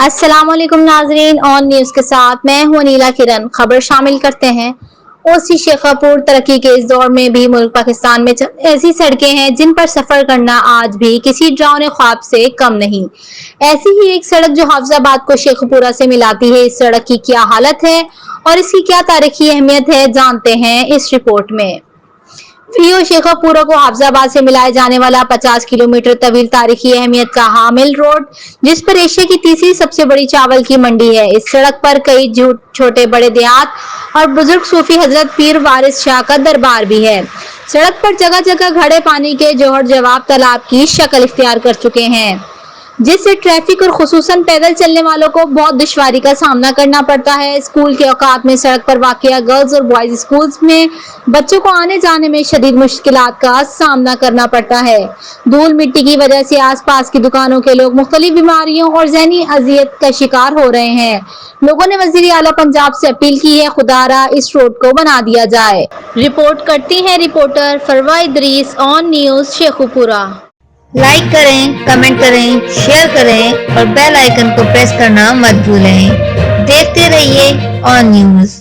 अस्सलाम वालेकुम नाजरीन, ऑन न्यूज के साथ मैं हूं नीला किरण। खबर शामिल करते हैं। ओसी शेखापुर तरक्की के इस दौर में भी मुल्क पाकिस्तान में ऐसी सड़कें हैं जिन पर सफर करना आज भी किसी डरावने ख्वाब से कम नहीं। ऐसी ही एक सड़क जो हाफिजाबाद को शेखपुरा से मिलाती है, इस सड़क की क्या हालत है और इसकी क्या तारीखी अहमियत है, जानते हैं इस रिपोर्ट में। फीओ शेखपुरा को हाफिजाबाद से मिलाए जाने वाला 50 किलोमीटर तवील तारीखी अहमियत का हामिल रोड, जिस पर एशिया की तीसरी सबसे बड़ी चावल की मंडी है। इस सड़क पर कई छोटे बड़े देहात और बुजुर्ग सूफी हजरत पीर वारिस शाह का दरबार भी है। सड़क पर जगह जगह घड़े पानी के जोहर जवाब तालाब की शक्ल इख्तियार कर चुके हैं, जिससे ट्रैफिक और खुसूसन पैदल चलने वालों को बहुत दुश्वारी का सामना करना पड़ता है। स्कूल के औकात में सड़क पर वाक़या गर्ल्स और बॉयज स्कूल्स में बच्चों को आने जाने में शदीद मुश्किलात का सामना करना पड़ता है। धूल मिट्टी की वजह से आसपास की दुकानों के लोग मुख्तलिफ बीमारियों और ज़हनी अजियत का शिकार हो रहे हैं। लोगों ने वज़ीर आला पंजाब से अपील की है, खुदारा इस रोड को बना दिया जाए। रिपोर्ट करती हैं reporter Farwa Idris, on news Sheikhpura. Like करें, कमेंट करें, शेयर करें और बेल आइकन को प्रेस करना मत भूलें। देखते रहिए ऑन न्यूज।